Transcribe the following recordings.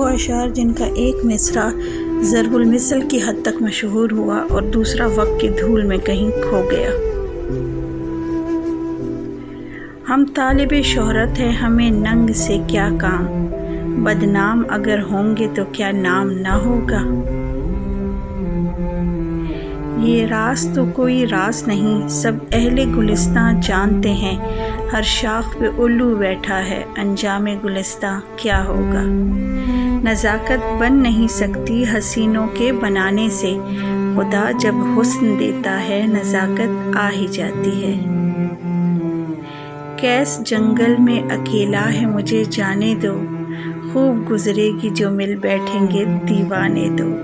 وہ اشعار جن کا ایک مصرع ضرب المثل کی حد تک مشہور ہوا اور دوسرا وقت کی دھول میں کہیں کھو گیا۔ ہم طالب شہرت ہیں، ہمیں ننگ سے کیا کام، بدنام اگر ہوں گے تو کیا نام نہ ہوگا۔ یہ راز تو کوئی راز نہیں، سب اہل گلستاں جانتے ہیں، ہر شاخ پہ الو بیٹھا ہے، انجام گلستاں کیا ہوگا۔ نزاکت بن نہیں سکتی حسینوں کے بنانے سے، خدا جب حسن دیتا ہے نزاکت آ ہی جاتی ہے۔ کیس جنگل میں اکیلا ہے مجھے جانے دو، خوب گزرے گی جو مل بیٹھیں گے دیوانے دو۔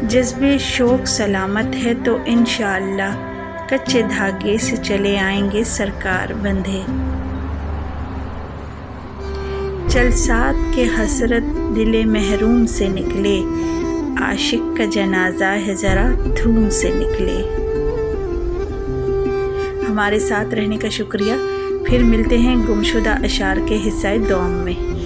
جذبِ شوق سلامت ہے تو انشاءاللہ، کچے دھاگے سے چلے آئیں گے سرکار بندھے۔ جلسات کے حسرت دل محروم سے نکلے، عاشق کا جنازہ ہے ذرا دھوم سے نکلے۔ ہمارے ساتھ رہنے کا شکریہ، پھر ملتے ہیں گمشدہ اشعار کے حصہ دوم میں۔